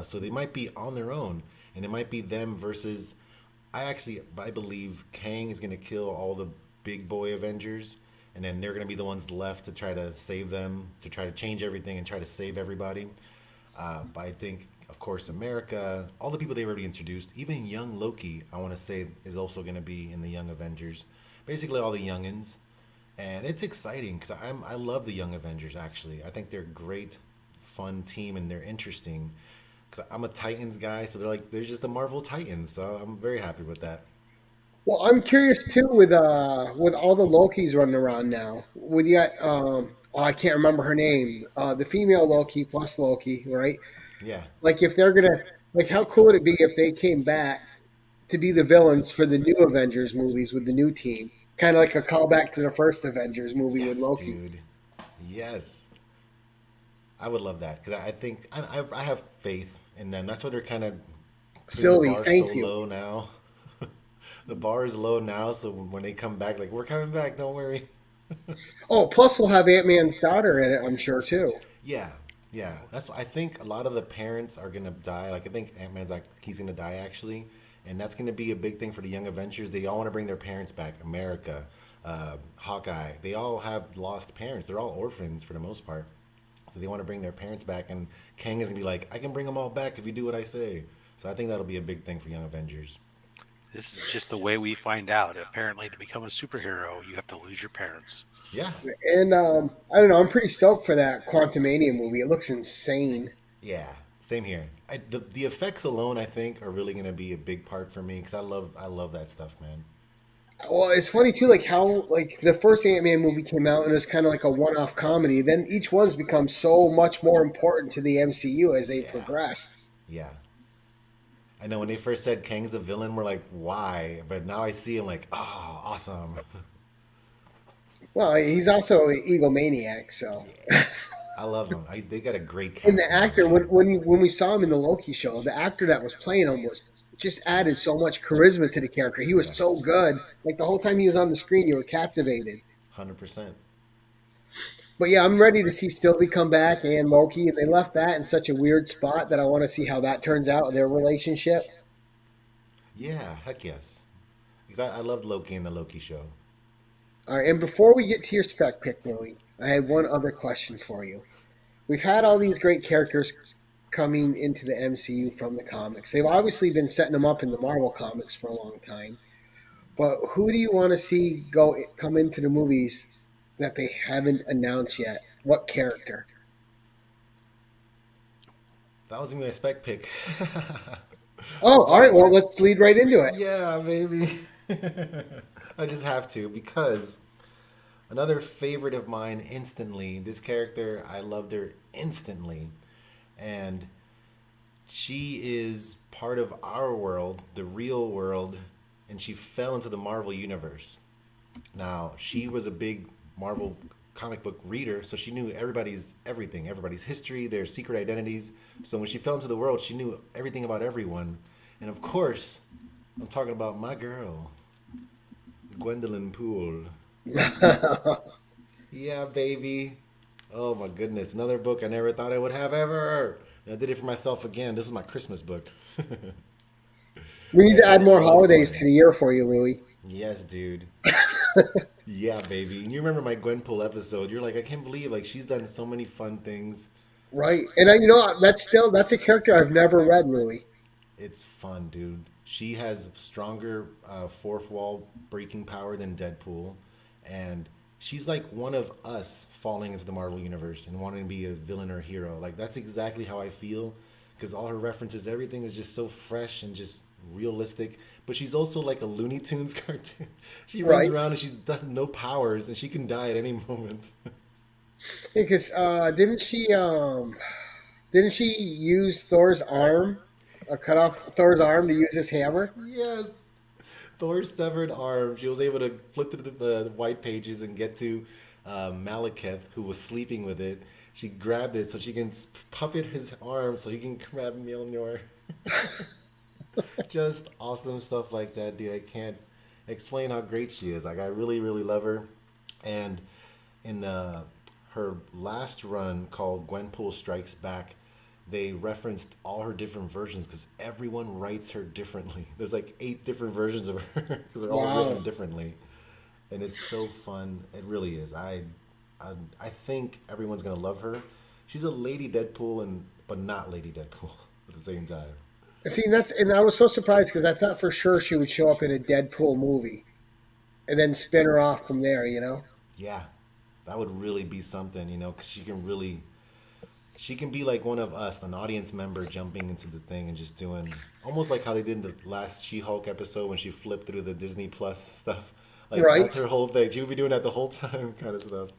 So they might be on their own. And it might be them versus. I believe Kang is going to kill all the big boy Avengers. And then they're going to be the ones left to try to save them, to try to change everything and try to save everybody. But I think, of course, America, all the people they've already introduced, even young Loki, I want to say, is also going to be in the Young Avengers. Basically, all the youngins, and it's exciting because I love the Young Avengers. Actually, I think they're a great, fun team, and they're interesting. Because I'm a Titans guy, so they're just the Marvel Titans. So I'm very happy with that. well, I'm curious too with all the Lokis running around now. With you got I can't remember her name, the female Loki plus Loki, right? Yeah, Like if they're gonna like, how cool would it be if they came back to be the villains for the new Avengers movies with the new team? Kind of like a callback to the first Avengers movie with Yes, Loki. dude. Yes, I would love that because I think I have faith in them. That's why they're kind of putting the Silly, bar so thank you. low now. The bar is low now, so when they come back, like we're coming back, don't worry. Oh, plus we'll have Ant Man's daughter in it, I'm sure too. Yeah, yeah. That's I think a lot of the parents are gonna die. Like I think Ant Man's like he's gonna die actually, and that's gonna be a big thing for the young Avengers. They all want to bring their parents back. America, Hawkeye, they all have lost parents. They're all orphans for the most part, so they want to bring their parents back. And Kang is gonna be like, I can bring them all back if you do what I say. So I think that'll be a big thing for young Avengers. This is just the way we find out. Apparently, to become a superhero, you have to lose your parents. Yeah, And I don't know, I'm pretty stoked for that Quantumania movie. It looks insane. yeah. Same here. The effects alone, I think, are really gonna be a big part for me because I love that stuff, man. Well, it's funny too, like how like the first Ant Man movie came out and it was kind of like a one-off comedy. Then each one's become so much more important to the MCU as they Yeah, progressed. yeah. I know when they first said Kang's a villain, we're like, why? But now I see him like, oh, awesome. Well, he's also an egomaniac, so. Yeah, I love him. They got a great And the casting on actor, him. when we saw him in the Loki show, the actor that was playing him was just added so much charisma to the character. He was so Yes, good. Like the whole time he was on the screen, you were captivated. 100%. But yeah, I'm ready to see Sylvie come back and Loki. And they left that in such a weird spot that I want to see how that turns out, their relationship. Yeah, heck yes. Because I loved Loki in the Loki show. All right, and before we get to your spec pick, Louie, I had one other question for you. We've had all these great characters coming into the MCU from the comics. They've obviously been setting them up in the Marvel comics for a long time. But who do you want to see go come into the movies that they haven't announced yet? What character? That was gonna be my spec pick. Oh, all right. But Well, let's lead right into it. yeah, baby. I just have to because another favorite of mine instantly. This character, I loved her instantly, and she is part of our world, the real world, and she fell into the Marvel universe. Now, she was a big Marvel comic book reader, so she knew everybody's everything, everybody's history, their secret identities. So when she fell into the world, she knew everything about everyone. And of course, I'm talking about my girl, Gwendolyn Poole. Yeah, baby. Oh my goodness, another book I never thought I would have ever. And I did it for myself again. This is my Christmas book. We need to And add I more love holidays to Gwen. the year for you, Louie. Yes, dude. Yeah, baby. And you remember my Gwenpool episode? You're like, I can't believe like she's done so many fun things. Right. And that's a character I've never read, Louie. It's fun, dude. She has stronger fourth wall breaking power than Deadpool, and she's like one of us falling into the Marvel universe and wanting to be a villain or hero. Like that's exactly how I feel, because all her references, everything is just so fresh and just realistic. But she's also like a Looney Tunes cartoon. She runs Right. around and she doesn't no powers, and she can die at any moment. Because didn't she use Thor's arm, cut off Thor's arm to use his hammer? Yes. Thor's severed arm. She was able to flip through the white pages and get to Malekith, who was sleeping with it. She grabbed it so she can puppet his arm so he can grab Mjolnir. Just awesome stuff like that, dude. I can't explain how great she is. Like I really, really love her. And in her last run called Gwenpool Strikes Back, they referenced all her different versions because everyone writes her differently. There's like 8 different versions of her because they're all Wow. written differently, and it's so fun. It really is. I think everyone's gonna love her. She's a Lady Deadpool and but not Lady Deadpool at the same time. See, and I was so surprised because I thought for sure she would show up in a Deadpool movie and then spin her off from there. You know. Yeah, that would really be something, because she can be like one of us, an audience member jumping into the thing and just doing almost like how they did in the last She-Hulk episode when she flipped through the Disney Plus stuff. Like Right. that's her whole thing. She would be doing that the whole time, kind of stuff.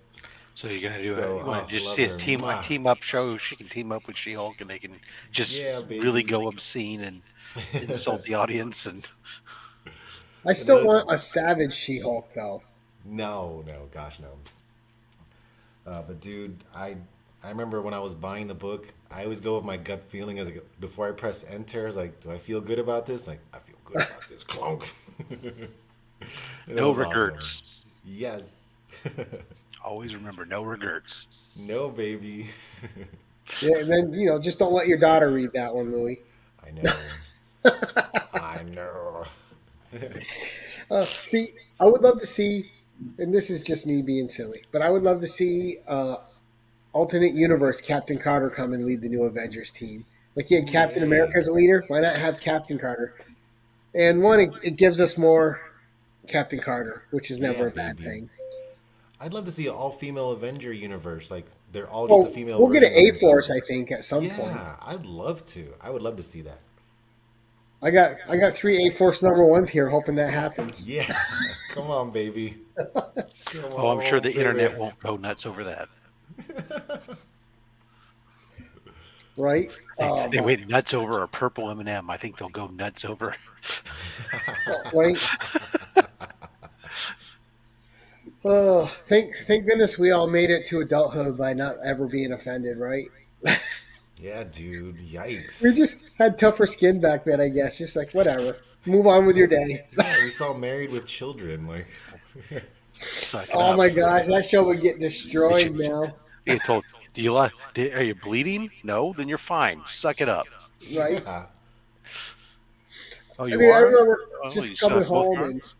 So you're gonna do it. So, You want to just love see her. a Mwah. team up show? She can team up with She-Hulk, and they can just Yeah, really baby. go obscene and insult the audience. And I still Another, want a Savage She-Hulk though. No, no, gosh, no. But dude, I remember when I was buying the book, I always go with my gut feeling as like, before I press enter. I was like, do I feel good about this? Like, I feel good about this. Clunk. And it No was awesome. regrets. Yes. Always remember, no regrets. No, baby. Yeah, and then just don't let your daughter read that one, Louis. I know. I know. See, I would love to see, and this is just me being silly, but I would love to see alternate universe Captain Carter come and lead the new Avengers team. Like you had Ooh, Captain America yay. as a leader, why not have Captain Carter? And one, it gives us more Captain Carter, which is Yeah, never a bad baby. thing. I'd love to see an all-female Avenger universe. Like they're all just the Well, female we'll get an versions of A Force, themselves. I think, at some point. Yeah, I'd love to. I would love to see that. I got three A Force number ones here, hoping that happens. Yeah, come on, baby. Come Oh, I'm sure on, the internet baby. won't go nuts over that. Right? They went nuts over a purple M&M. I think they'll go nuts over. Right? Oh, thank goodness we all made it to adulthood by not ever being offended, right? Yeah, dude. We Yikes. just had tougher skin back then, I guess. Just like whatever, move on with your day. Yeah, we saw Married with Children. Like, Suck it Oh up. my gosh, that show would get Did destroyed you now, get told? Do you like? Are you bleeding? No, then you're fine. Suck it up. right? yeah, Oh, I you mean, I are. remember Oh, you just coming suck both home and arms.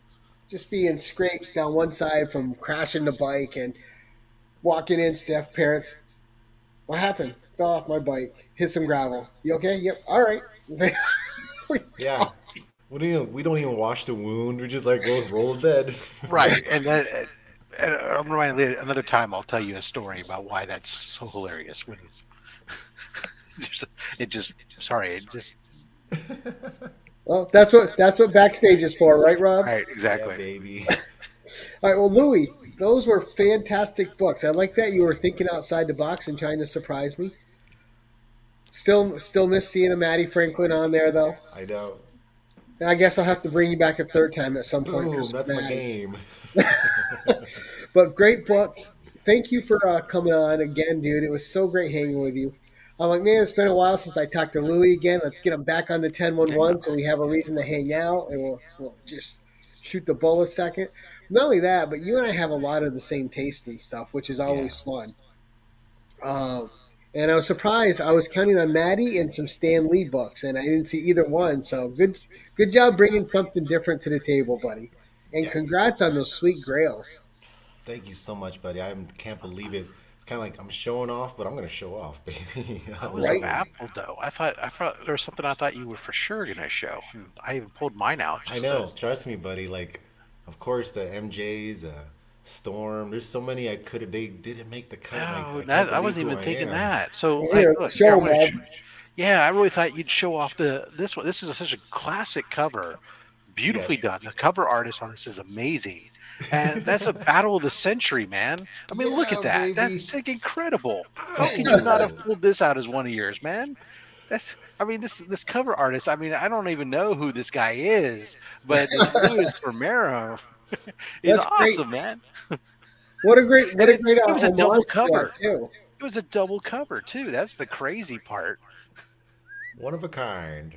just being scrapes down one side from crashing the bike and walking in. Steph, parents, what happened? Fell off my bike, hit some gravel. You okay? Yep. All right. yeah. We don't even wash the wound. We just like roll to bed. Right, and then I'm reminded another time. I'll tell you a story about why that's so hilarious. When it just, sorry, it just Well, that's what backstage is for, right, Rob? right, Yeah, exactly. baby. All right. Well, Louis, those were fantastic books. I like that you were thinking outside the box and trying to surprise me. Still miss seeing a Maddie Franklin on there though. I know. I guess I'll have to bring you back a third time at some point for Boom. some That's my Maddie. game. But great books. Thank you for coming on again, dude. It was so great hanging with you. I'm like, man, it's been a while since I talked to Louis again. Let's get him back on the 1011 so we have a reason to hang out and we'll just shoot the bull a second. Not only that, but you and I have a lot of the same taste and stuff, which is Yeah. always fun. Um, and I was surprised. I was counting on Maddie and some Stan Lee books, and I didn't see either one. So good job bringing something different to the table, buddy. And Yes. congrats on those sweet grails. Thank you so much, buddy. I can't believe it. It's kind of like I'm showing off, but I'm gonna show off, baby. I I was Right? love it. baffled though. I thought there was something I thought you were for sure gonna show. And I even pulled mine out I just to. know. Trust me, buddy. Like, of course, the MJs, Storm. There's so many I could have. They didn't make the cut. And No, I can't that I believe wasn't who even I thinking am. that. So, Well, like, here, look here. show I'm them, gonna. Bob. Yeah, I really thought you'd show off this one. This is such a classic cover, beautifully Yes. done. The cover artist on this is amazing, and that's a battle of the century, man. I mean, look Yeah, at that. baby. That's like incredible. How could you not have Oh. pulled this out as one of yours, man? That's. I mean, this cover artist. I mean, I don't even know who this guy is, but this Luis Romero is That's great. awesome, man. What And a great it was a double homage to that cover. too. It was a double cover too. That's the crazy part. One of a kind.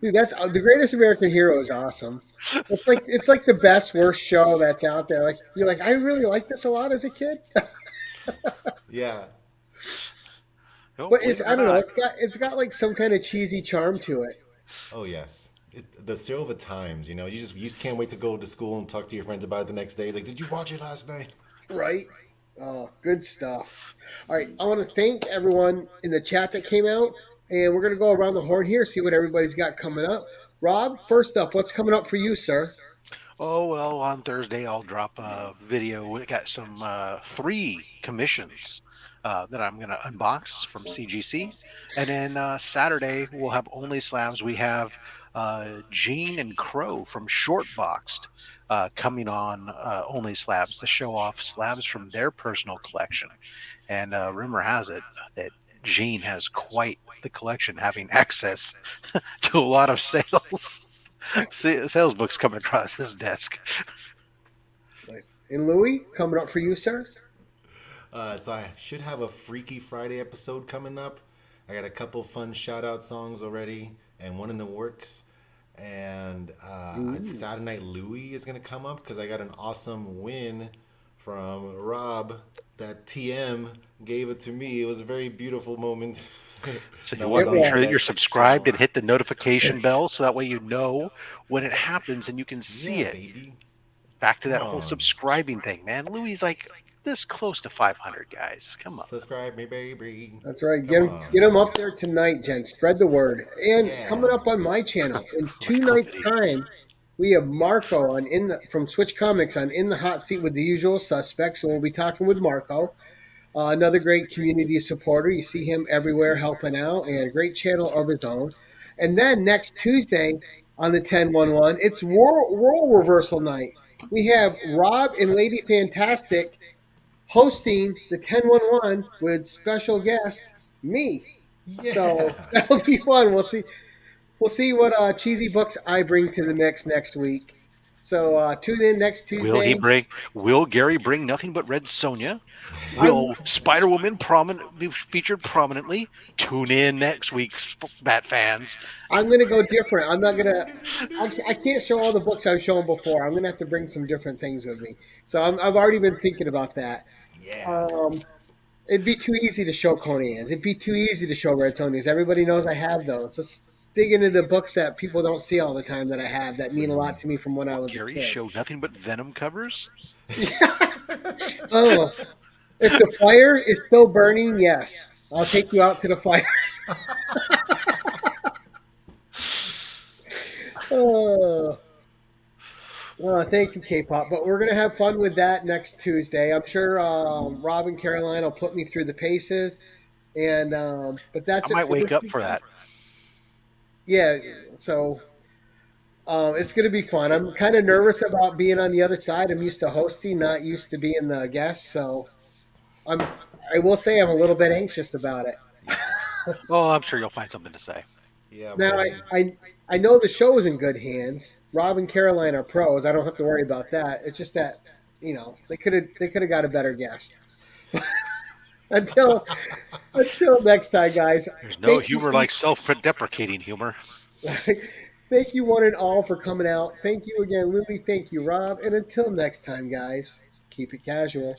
Dude, that's the greatest American hero is awesome. It's like the best worst show that's out there. Like you're like I really liked this a lot as a kid, Yeah. Oh, but believe it's it I or don't know. not. It's got like some kind of cheesy charm to it, Oh yes. The show of the times. You just can't wait to go to school and talk to your friends about it the next day. It's like, did you watch it last night? right? Oh, good stuff. All right, I want to thank everyone in the chat that came out, and we're gonna go around the horn here, see what everybody's got coming up. Rob, first up, what's coming up for you, sir? Oh well, on Thursday I'll drop a video. We got some 3 commissions that I'm gonna unbox from CGC, and then Saturday we'll have only slabs. We have Gene and Crow from Shortboxed coming on only slabs to show off slabs from their personal collection. And rumor has it that Gene has quite the collection, having access to a lot of sales books coming across his desk. Nice. And Louie, coming up for you, sir. So I should have a Freaky Friday episode coming up. I got a couple fun shout out songs already and one in the works. And Ooh. Saturday Night Louie is going to come up because I got an awesome win from Rob that TM gave it to me. It was a very beautiful moment. So you That want was to It make on sure that was. you're Dex subscribed channel. and hit the notification bell so that way you know when it happens and you can see Yeah, it. baby. Back to Come that whole on. subscribing thing, man. Louis like this close to 500 guys. Come on. Subscribe me, baby. That's right. Come Get on. him up there tonight, Jen. Spread the word. And Yeah. coming up on my channel in Like 2 nights' clickbait. time, we have Marco on from Switch Comics on In the Hot Seat with the Usual Suspects. So we'll be talking with Marco, another great community supporter. You see him everywhere helping out, and a great channel of his own. And then next Tuesday on the 1011, it's role reversal night. We have Rob and Lady Fantastic hosting the 1011 with special guest me. Yeah. So that'll be fun. We'll see what cheesy books I bring to the mix next week. So tune in next Will he Tuesday. bring? Will Gary bring nothing but Red Sonja? I'm Will Spider Woman be featured prominently? Tune in next week, Bat fans. I'm gonna go different. I'm not gonna. I can't show all the books I've shown before. I'm gonna have to bring some different things with me. So I've already been thinking about that. Yeah. Um, it'd be too easy to show Conan's. It'd be too easy to show Red Sonja's. Everybody knows I have those. Let's dig into the books that people don't see all the time that I have that mean a lot to me from when I Will was a Gary kid. show nothing but Venom covers? Oh, if the fire is still burning, yes, I'll take you out to the fire. Oh, thank you, K-pop. But we're gonna have fun with that next Tuesday. I'm sure Rob and Caroline will put me through the paces, and but I that's it might for wake this up week. for that. Yeah, so it's gonna be fun. I'm kind of nervous about being on the other side. I'm used to hosting, not used to being the guest. So I'm. I will say I'm a little bit anxious about it. Oh, I'm sure you'll find something to say. Yeah, Now buddy. I know the show is in good hands. Rob and Caroline are pros. I don't have to worry about that. It's just that they could have got a better guest. until until next time, guys. There's no Thank humor you, like self-deprecating humor. thank you one and all for coming out. Thank you again, Louie. Thank you, Rob. And until next time, guys, keep it casual.